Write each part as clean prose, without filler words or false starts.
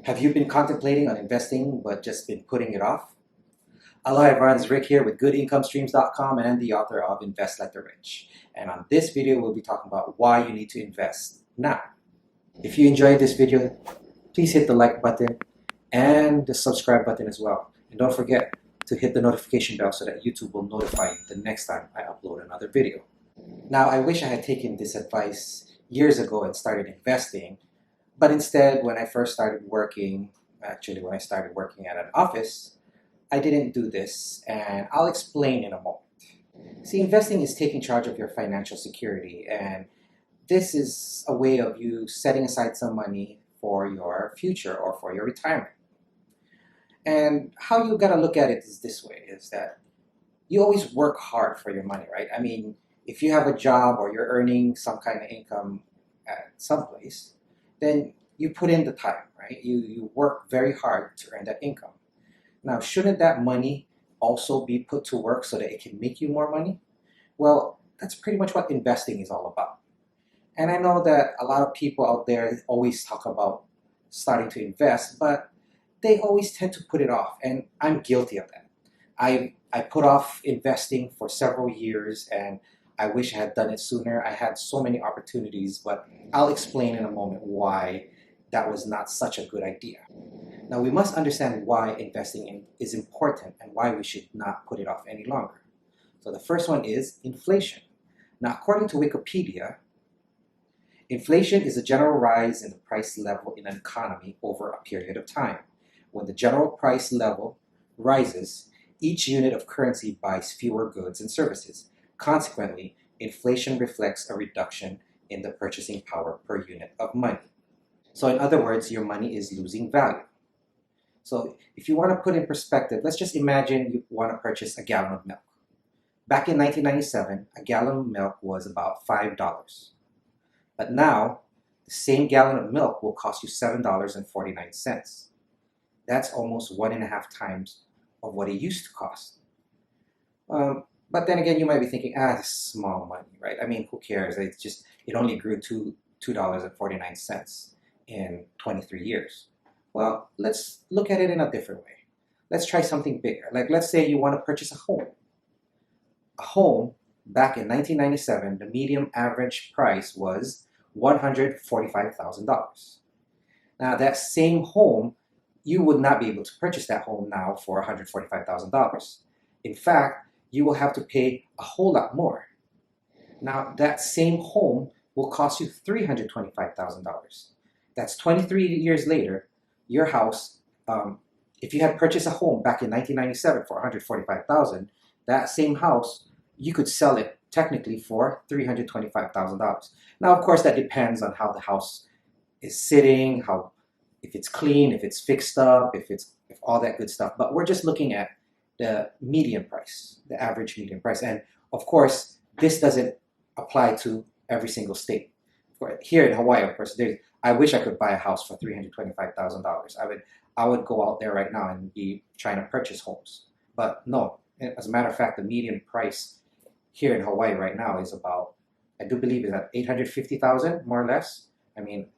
Have you been contemplating on investing but just been putting it off? Hello everyone, it's Rick here with goodincomestreams.com and the author of Invest Like the Rich. And on this video, we'll be talking about why you need to invest now. If you enjoyed this video, please hit the like button and the subscribe button as well. And don't forget to hit the notification bell so that YouTube will notify you the next time I upload another video. Now, I wish I had taken this advice years ago and started investing. But instead, when I first started working, when I started working at an office, I didn't do this, and I'll explain in a moment. See, investing is taking charge of your financial security, and this is a way of you setting aside some money for your future or for your retirement. And how you gotta look at it is this way, is that you always work hard for your money, right? I mean, if you have a job or you're earning some kind of income at some place, then you put in the time, right? You work very hard to earn that income. Now, shouldn't that money also be put to work so that it can make you more money? Well, that's pretty much what investing is all about. And I know that a lot of people out there always talk about starting to invest, but they always tend to put it off, and I'm guilty of that. I put off investing for several years, and I wish I had done it sooner. I had so many opportunities, but I'll explain in a moment why that was not such a good idea. Now, we must understand why investing is important and why we should not put it off any longer. So the first one is inflation. Now, according to Wikipedia, inflation is a general rise in the price level in an economy over a period of time. When the general price level rises, each unit of currency buys fewer goods and services. Consequently, inflation reflects a reduction in the purchasing power per unit of money. So in other words, your money is losing value. So if you want to put in perspective, let's just imagine you want to purchase a gallon of milk. Back in 1997, a gallon of milk was about $5. But now, the same gallon of milk will cost you $7.49. That's almost 1.5 times of what it used to cost. But then again, you might be thinking, this is small money, right? I mean, who cares? It only grew to $2.49 in 23 years. Well, let's look at it in a different way. Let's try something bigger. Like, let's say you want to purchase a home. A home, back in 1997, the median average price was $145,000. Now, that same home, you would not be able to purchase that home now for $145,000. In fact, you will have to pay a whole lot more. Now, that same home will cost you $325,000. That's 23 years later, your house, if you had purchased a home back in 1997 for $145,000, that same house, you could sell it technically for $325,000. Now, of course, that depends on how the house is sitting, if it's clean, if it's fixed up, if all that good stuff. But we're just looking at the median price, the average median price. And of course, this doesn't apply to every single state. Here in Hawaii, of course, I wish I could buy a house for $325,000. I would go out there right now and be trying to purchase homes. But no, as a matter of fact, the median price here in Hawaii right now is about, I do believe, is at $850,000, more or less. I mean,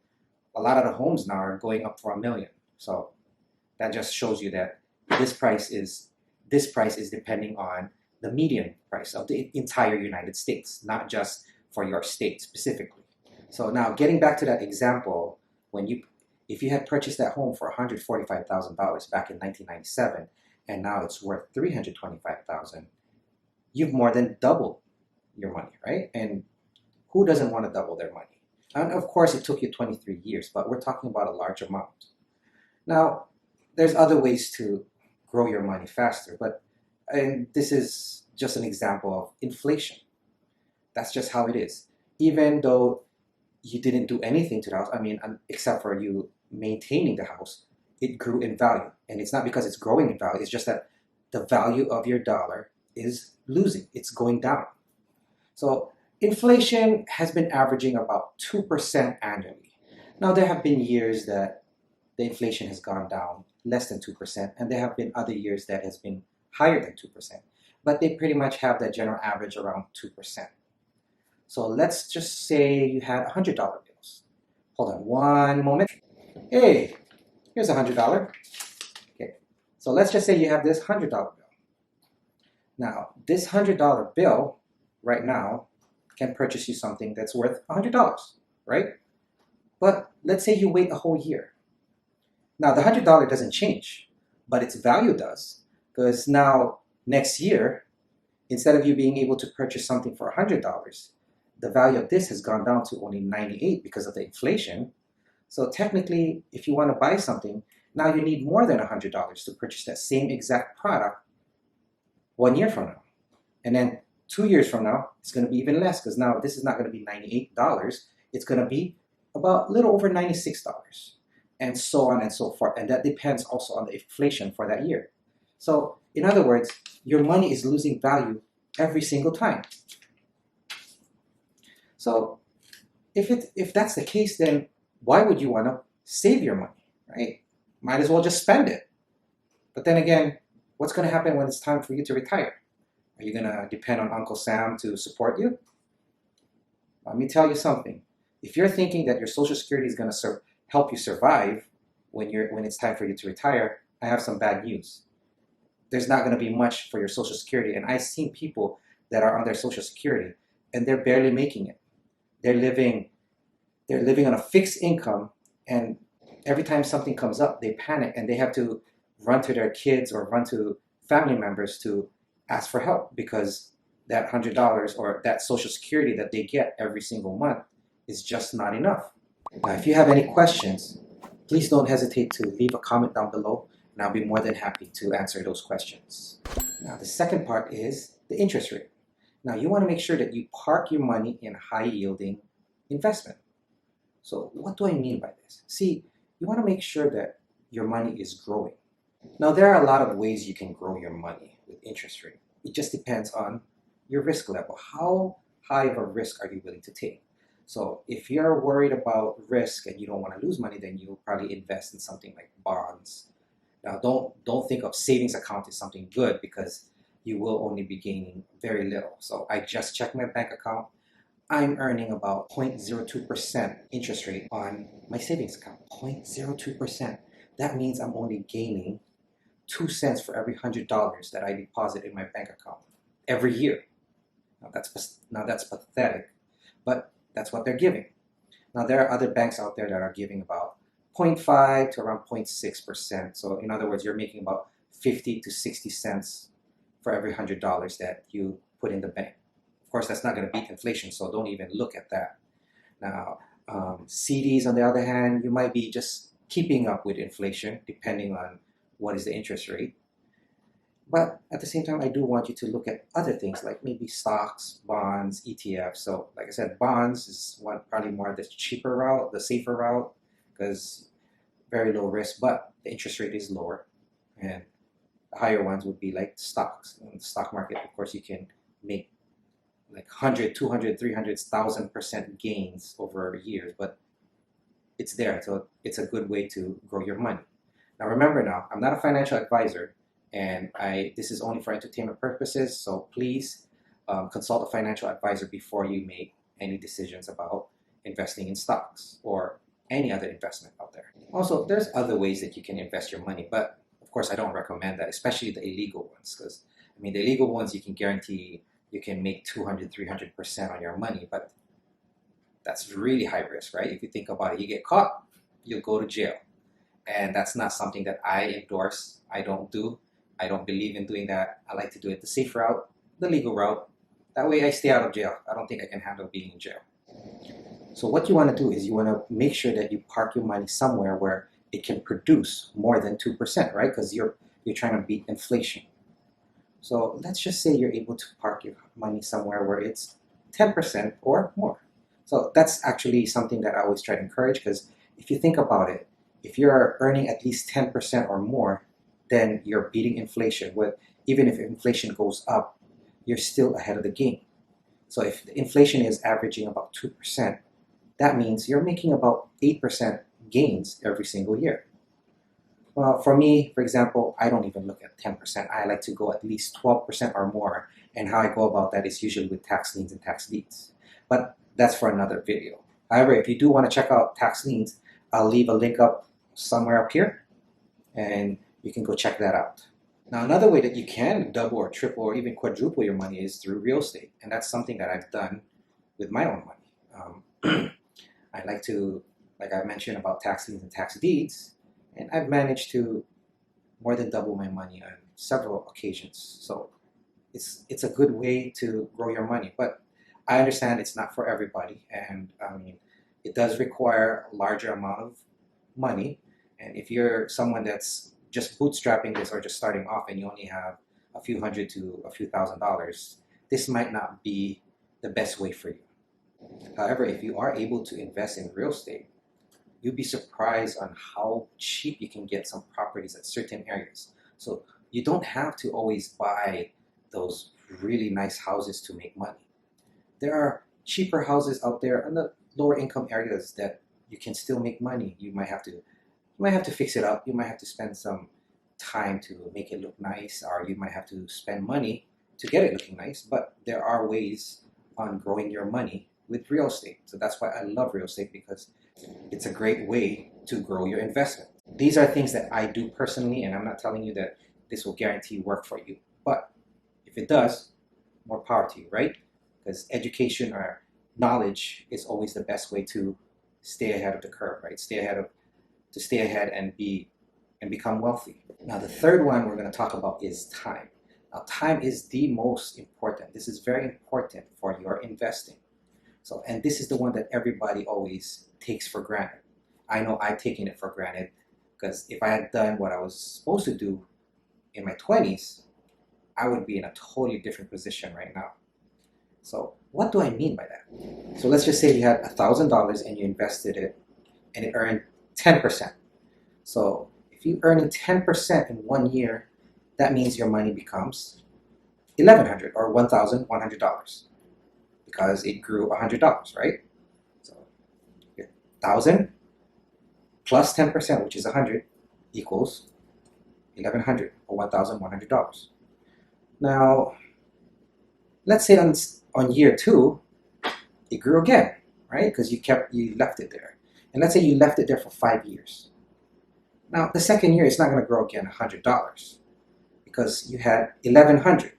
a lot of the homes now are going up for $1 million. So that just shows you that this price is depending on the median price of the entire United States, not just for your state specifically. So now, getting back to that example, if you had purchased that home for $145,000 back in 1997, and now it's worth $325,000, you've more than doubled your money, right? And who doesn't want to double their money? And of course, it took you 23 years, but we're talking about a large amount. Now, there's other ways to grow your money faster, and this is just an example of inflation. That's just how it is. Even though you didn't do anything to the house, except for you maintaining the house, it grew in value. And it's not because it's growing in value, it's just that the value of your dollar is losing, it's going down. So inflation has been averaging about 2% annually. Now, there have been years that the inflation has gone down less than 2%, and there have been other years that has been higher than 2%. But they pretty much have that general average around 2%. So let's just say you had $100 bills. Hold on one moment. Hey, Here's $100. Okay, so let's just say you have this $100 bill. Now, this $100 bill right now can purchase you something that's worth $100, right? But let's say you wait a whole year. Now, the $100 doesn't change, but its value does, because now next year, instead of you being able to purchase something for $100, the value of this has gone down to only $98 because of the inflation. So technically, if you want to buy something, now you need more than $100 to purchase that same exact product 1 year from now. And then 2 years from now, it's going to be even less, because now this is not going to be $98. It's going to be about a little over $96, and so on and so forth. And that depends also on the inflation for that year. So in other words, your money is losing value every single time. So if that's the case, then why would you want to save your money, right? Might as well just spend it. But then again, what's going to happen when it's time for you to retire? Are you going to depend on Uncle Sam to support you? Let me tell you something. If you're thinking that your Social Security is going to help you survive when it's time for you to retire, I have some bad news. There's not going to be much for your Social Security. And I've seen people that are on their Social Security and they're barely making it. They're living on a fixed income, and every time something comes up, they panic and they have to run to their kids or run to family members to ask for help, because that $100 or that Social Security that they get every single month is just not enough. Now, if you have any questions, please don't hesitate to leave a comment down below, and I'll be more than happy to answer those questions. Now, the second part is the interest rate. Now, you want to make sure that you park your money in high-yielding investment. So what do I mean by this? See, you want to make sure that your money is growing. Now, there are a lot of ways you can grow your money with interest rate. It just depends on your risk level. How high of a risk are you willing to take? So if you're worried about risk and you don't want to lose money, then you'll probably invest in something like bonds. Now, don't think of savings account as something good, because you will only be gaining very little. So I just checked my bank account. I'm earning about 0.02% interest rate on my savings account. 0.02%. That means I'm only gaining 2 cents for every $100 that I deposit in my bank account every year. Now that's pathetic, but that's what they're giving. Now, there are other banks out there that are giving about 0.5 to around 0.6%. So in other words, you're making about 50 to 60 cents for every $100 that you put in the bank. Of course, that's not going to beat inflation, so don't even look at that. Now, CDs, on the other hand, you might be just keeping up with inflation depending on what is the interest rate. But at the same time, I do want you to look at other things like maybe stocks, bonds, ETFs. So like I said, bonds is probably more the cheaper route, the safer route, because very low risk, but the interest rate is lower. And the higher ones would be like stocks. In the stock market, of course, you can make like 100, 200, 300,000% gains over years, but it's there. So it's a good way to grow your money. Now, remember now, I'm not a financial advisor, and this is only for entertainment purposes. So please consult a financial advisor before you make any decisions about investing in stocks or any other investment out there. Also, there's other ways that you can invest your money, but of course, I don't recommend that, especially the illegal ones, because I mean, the illegal ones, you can guarantee you can make 200, 300% on your money, but that's really high risk, right? If you think about it, you get caught, you'll go to jail. And that's not something that I endorse. I don't do. I don't believe in doing that. I like to do it the safe route, the legal route. That way I stay out of jail. I don't think I can handle being in jail. So what you want to do is you want to make sure that you park your money somewhere where it can produce more than 2%, right? Because you're trying to beat inflation. So let's just say you're able to park your money somewhere where it's 10% or more. So that's actually something that I always try to encourage, because if you think about it, if you're earning at least 10% or more, then you're beating inflation. Even if inflation goes up, you're still ahead of the game. So if the inflation is averaging about 2%, that means you're making about 8% gains every single year. Well, for me, for example, I don't even look at 10%. I like to go at least 12% or more. And how I go about that is usually with tax liens and tax deeds. But that's for another video. However, if you do want to check out tax liens, I'll leave a link up somewhere up here. and you can go check that out. Now, another way that you can double or triple or even quadruple your money is through real estate, and that's something that I've done with my own money. I like to, like I mentioned about tax liens and tax deeds, and I've managed to more than double my money on several occasions. So it's a good way to grow your money, but I understand it's not for everybody, and I mean, it does require a larger amount of money. And if you're someone that's just bootstrapping this or just starting off and you only have a few hundred to a few $1,000s, this might not be the best way for you. However, if you are able to invest in real estate, you'll be surprised on how cheap you can get some properties at certain areas. So you don't have to always buy those really nice houses to make money. There are cheaper houses out there in the lower income areas that you can still make money. You might have to fix it up. You might have to spend some time to make it look nice, or you might have to spend money to get it looking nice. But there are ways on growing your money with real estate. So that's why I love real estate, because it's a great way to grow your investment. These are things that I do personally, and I'm not telling you that this will guarantee work for you. But if it does, more power to you, right? Because education or knowledge is always the best way to stay ahead of the curve, right? Stay ahead and become wealthy. Now, the third one we're going to talk about is time. Now, time is the most important. This is very important for your investing. So, and this is the one that everybody always takes for granted. I know I've taken it for granted, because if I had done what I was supposed to do in my 20s, I would be in a totally different position right now. So what do I mean by that? So let's just say you had $1,000 and you invested it and it earned 10%. So if you earn 10% in 1 year, that means your money becomes $1,100 or $1,100, because it grew $100, right? So 1,000 plus 10%, which is 100, equals $1,100 or $1,100. Now, let's say on year 2, it grew again, right? Because you left it there. And let's say you left it there for 5 years. Now, the second year, it's not going to grow again $100, because you had $1,100.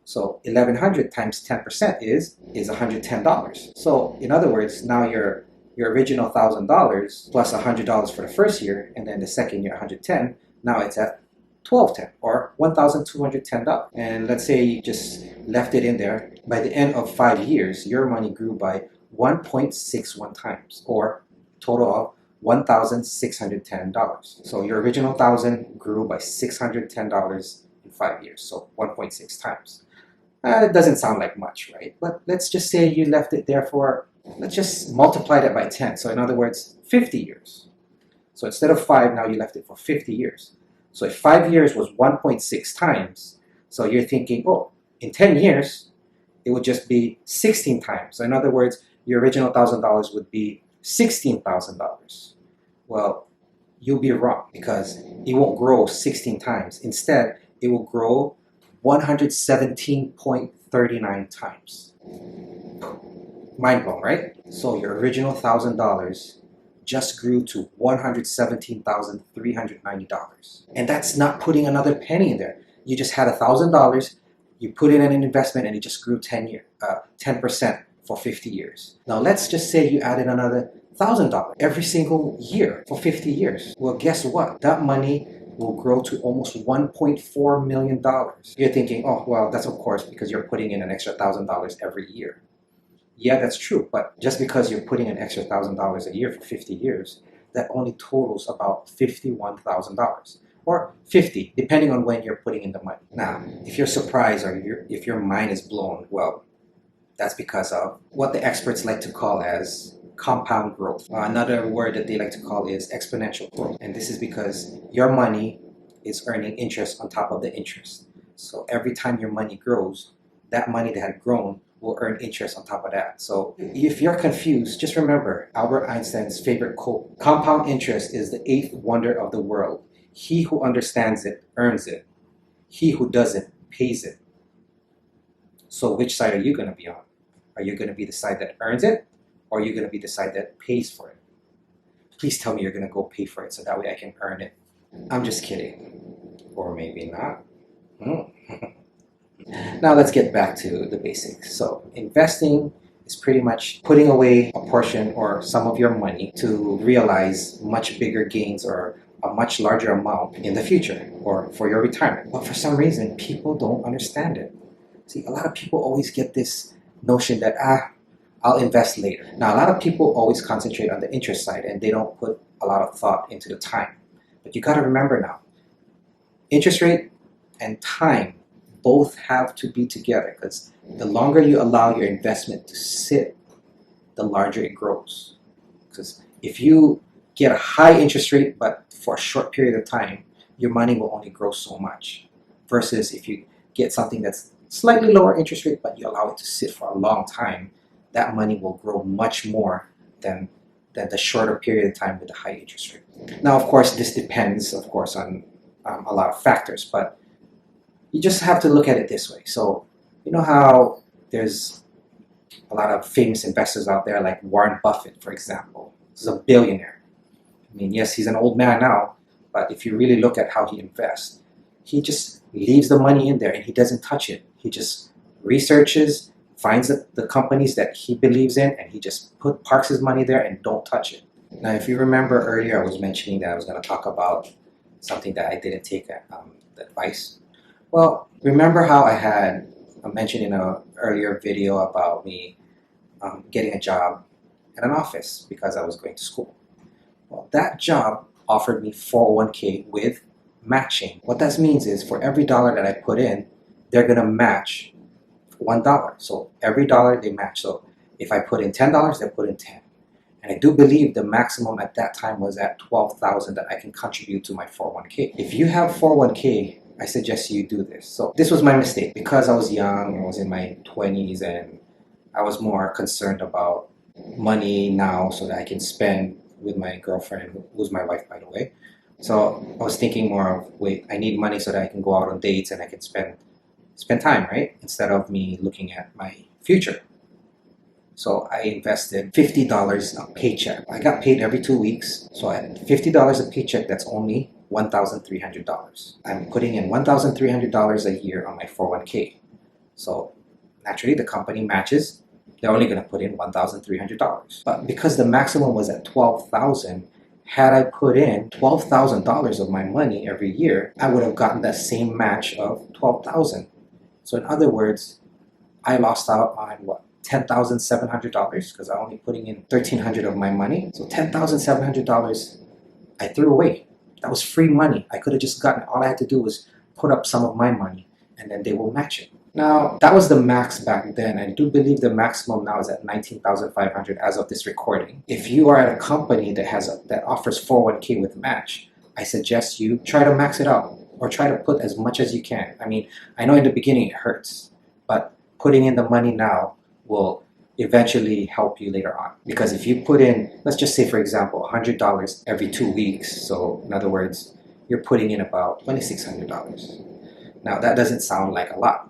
So 1,100 times 10% is $110. So in other words, now your original $1,000 plus $100 for the first year, and then the second year $110. Now it's at $1,210 or $1,210. And let's say you just left it in there. By the end of 5 years, your money grew by 1.61 times, or total of $1,610. So your original $1,000 grew by $610 in 5 years, so 1.6 times. It doesn't sound like much, right? But let's just say you left it there for, let's just multiply that by 10. So in other words, 50 years. So instead of 5, now you left it for 50 years. So if 5 years was 1.6 times, so you're thinking, oh, in 10 years, it would just be 16 times. So in other words, your original $1,000 would be $16,000. Well, you'll be wrong, because it won't grow 16 times. Instead, it will grow 117.39 times. Mind blown, right? So your original $1,000 just grew to $117,390. And that's not putting another penny in there. You just had $1,000, you put it in an investment, and it just grew 10% for 50 years. Now let's just say you added another $1,000 every single year for 50 years. Well, guess what? That money will grow to almost $1.4 million. You're thinking, oh, well, that's of course because you're putting in an extra $1,000 every year. Yeah, that's true, but just because you're putting an extra $1,000 a year for 50 years, that only totals about $51,000. Or 50, depending on when you're putting in the money. Now, if you're surprised or if your mind is blown, well, that's because of what the experts like to call as compound growth. Another word that they like to call is exponential growth. And this is because your money is earning interest on top of the interest. So every time your money grows, that money that had grown will earn interest on top of that. So if you're confused, just remember Albert Einstein's favorite quote: compound interest is the eighth wonder of the world. He who understands it earns it. He who doesn't pays it. So which side are you going to be on? Are you going to be the side that earns it, or are you going to be the side that pays for it? Please tell me you're going to go pay for it so that way I can earn it I'm just kidding. Or maybe not. Hmm. Now let's get back to the basics. So investing is pretty much putting away a portion or some of your money to realize much bigger gains or a much larger amount in the future or for your retirement. But for some reason, people don't understand it. See, a lot of people always get this notion that, I'll invest later. Now, a lot of people always concentrate on the interest side and they don't put a lot of thought into the time. But you got to remember now, interest rate and time both have to be together, because the longer you allow your investment to sit, the larger it grows. Because if you get a high interest rate but for a short period of time, your money will only grow so much. Versus if you get something that's slightly lower interest rate but you allow it to sit for a long time, that money will grow much more than the shorter period of time with the high interest rate. Now, of course, this depends, of course, on a lot of factors, but you just have to look at it this way. So, you know how there's a lot of famous investors out there, like Warren Buffett, for example. He's a billionaire. I mean, yes, he's an old man now, but if you really look at how he invests, he just leaves the money in there and he doesn't touch it. He just researches, finds the companies that he believes in, and he just parks his money there and don't touch it. Now, if you remember earlier, I was mentioning that I was going to talk about something that I didn't take advice. Well, remember how I had mentioned in an earlier video about me getting a job at an office because I was going to school. Well, that job offered me 401k with matching. What that means is for every dollar that I put in, they're going to match $1. So every dollar they match. So if I put in $10, they put in 10. And I do believe the maximum at that time was at $12,000 that I can contribute to my 401k. If you have 401k, I suggest you do this. So this was my mistake because I was young, I was in my 20s, and I was more concerned about money now so that I can spend with my girlfriend, who's my wife, by the way. So I was thinking more of, wait, I need money so that I can go out on dates and I can spend time, right? Instead of me looking at my future. So I invested $50 a paycheck. I got paid every 2 weeks. So at $50 a paycheck, that's only $1,300. I'm putting in $1,300 a year on my 401k. So naturally, the company matches. They're only going to put in $1,300. But because the maximum was at $12,000, had I put in $12,000 of my money every year, I would have gotten that same match of $12,000. So in other words, I lost out on what? $10,700 because I'm only putting in $1,300 of my money. So $10,700 I threw away. That was free money. I could have just gotten it. All I had to do was put up some of my money and then they will match it. Now, that was the max back then. I do believe the maximum now is at $19,500 as of this recording. If you are at a company that offers 401k with match, I suggest you try to max it out or try to put as much as you can. I mean, I know in the beginning it hurts, but putting in the money now will eventually help you later on. Because if you put in, let's just say for example, $100 every 2 weeks, so in other words, you're putting in about $2,600. Now that doesn't sound like a lot,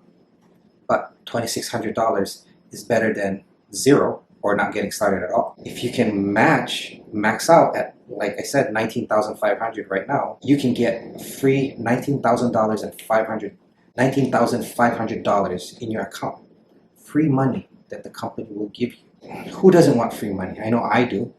but $2,600 is better than zero or not getting started at all. If you can max out at, like I said, $19,500 right now, you can get free $19,500 in your account. Free money that the company will give you. Who doesn't want free money? I know I do.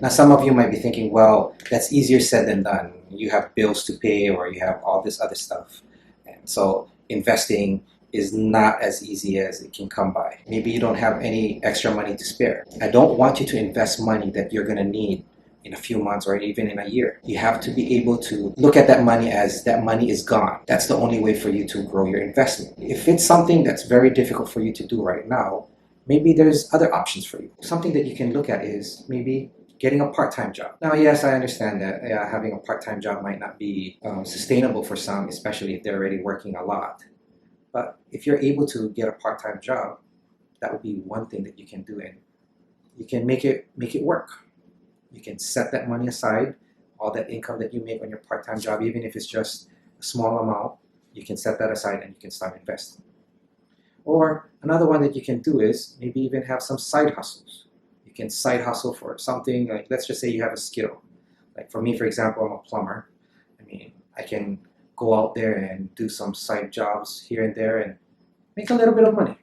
Now some of you might be thinking, well, that's easier said than done. You have bills to pay or you have all this other stuff. And so investing is not as easy as it can come by. Maybe you don't have any extra money to spare. I don't want you to invest money that you're going to need in a few months or even in a year. You have to be able to look at that money as that money is gone. That's the only way for you to grow your investment. If it's something that's very difficult for you to do right now, maybe there's other options for you. Something that you can look at is maybe getting a part-time job. Now, yes, I understand that having a part-time job might not be sustainable for some, especially if they're already working a lot. But if you're able to get a part-time job, that would be one thing that you can do, and you can make it work. You can set that money aside, all that income that you make on your part-time job, even if it's just a small amount, you can set that aside and you can start investing. Or another one that you can do is maybe even have some side hustles. You can side hustle for something like, let's just say you have a skill. Like for me, for example, I'm a plumber, I can go out there and do some side jobs here and there and make a little bit of money.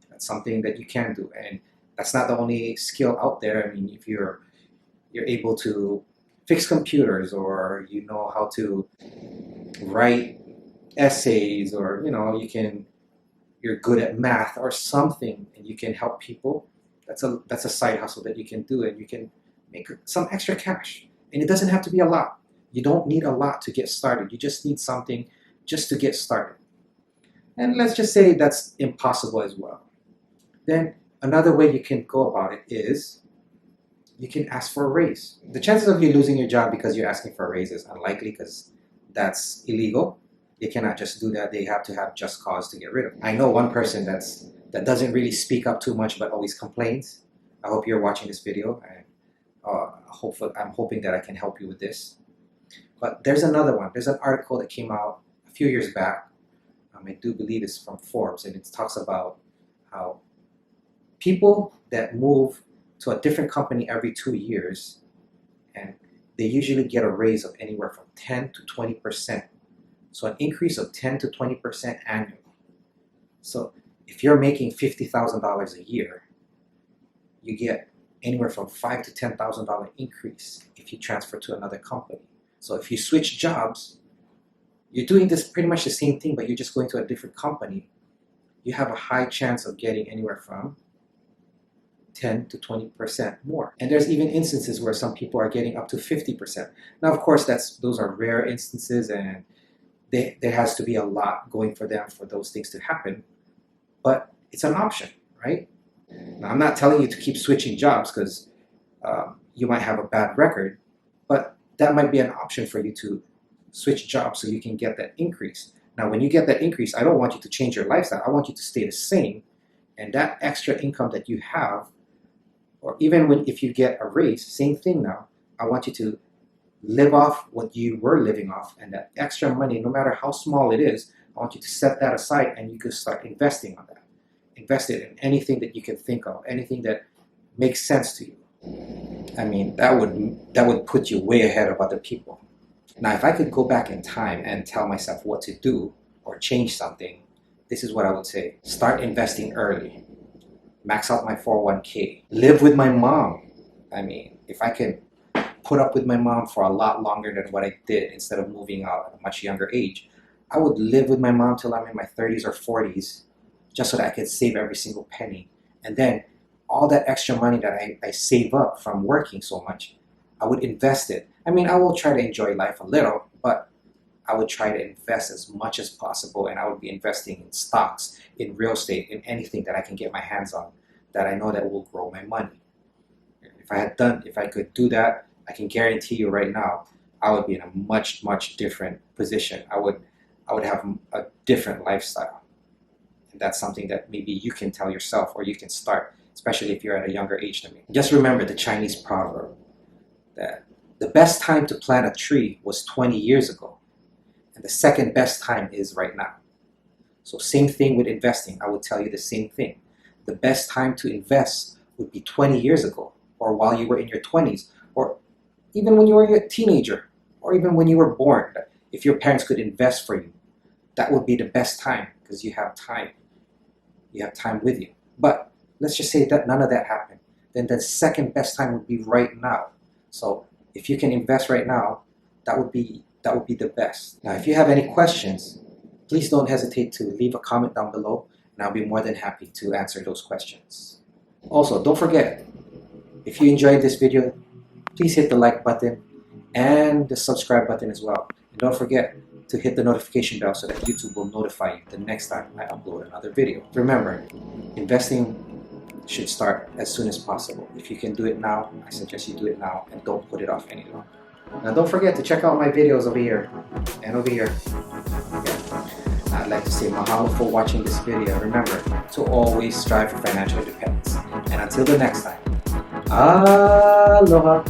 That's something that you can do, and that's not the only skill out there. I mean, if you're able to fix computers, or you know how to write essays, or you're good at math or something, and you can help people. That's a side hustle that you can do, and you can make some extra cash. And it doesn't have to be a lot. You don't need a lot to get started. You just need something just to get started. And let's just say that's impossible as well. Then another way you can go about it is you can ask for a raise. The chances of you losing your job because you're asking for a raise is unlikely, because that's illegal. They cannot just do that. They have to have just cause to get rid of it. I know one person that doesn't really speak up too much but always complains. I hope you're watching this video, and I'm hoping that I can help you with this. But there's another one. There's an article that came out a few years back. I do believe it's from Forbes, and it talks about how people that move to a different company every 2 years, and they usually get a raise of anywhere from 10 to 20%. So an increase of 10 to 20% annually. So if you're making $50,000 a year, you get anywhere from $5,000 to $10,000 increase if you transfer to another company. So if you switch jobs, you're doing this pretty much the same thing, but you're just going to a different company. You have a high chance of getting anywhere from 10 to 20% more. And there's even instances where some people are getting up to 50%. Now, of course, those are rare instances, and there has to be a lot going for them for those things to happen. But it's an option, right? Now, I'm not telling you to keep switching jobs, because you might have a bad record, but that might be an option for you to switch jobs so you can get that increase. Now, when you get that increase, I don't want you to change your lifestyle. I want you to stay the same. And that extra income that you have, or even if you get a raise, same thing now, I want you to live off what you were living off, and that extra money, no matter how small it is, I want you to set that aside, and you can start investing on that. Invest it in anything that you can think of, anything that makes sense to you. I mean, that would put you way ahead of other people. Now, if I could go back in time and tell myself what to do or change something, this is what I would say. Start investing early. Max out my 401k. Live with my mom. I mean, if I can put up with my mom for a lot longer than what I did, instead of moving out at a much younger age, I would live with my mom till I'm in my 30s or 40s, just so that I could save every single penny. And then all that extra money that I save up from working so much, I would invest it. I mean, I will try to enjoy life a little, but I would try to invest as much as possible, and I would be investing in stocks, in real estate, in anything that I can get my hands on that I know that will grow my money. If I could do that, I can guarantee you right now, I would be in a much, much different position. I would have a different lifestyle. And that's something that maybe you can tell yourself, or you can start, especially if you're at a younger age than me. Just remember the Chinese proverb that the best time to plant a tree was 20 years ago, and the second best time is right now. So same thing with investing. I would tell you the same thing. The best time to invest would be 20 years ago, or while you were in your 20s, or even when you were a teenager, or even when you were born. If your parents could invest for you, that would be the best time, because you have time. You have time with you. But let's just say that none of that happened. Then the second best time would be right now. So if you can invest right now, that would be the best. Now, if you have any questions, please don't hesitate to leave a comment down below, and I'll be more than happy to answer those questions. Also, don't forget, if you enjoyed this video, please hit the like button and the subscribe button as well. And don't forget to hit the notification bell so that YouTube will notify you the next time I upload another video. Remember, investing should start as soon as possible. If you can do it now, I suggest you do it now, and don't put it off any longer. Now, don't forget to check out my videos over here and over here. Yeah. I'd like to say mahalo for watching this video. Remember to always strive for financial independence. And until the next time, aloha.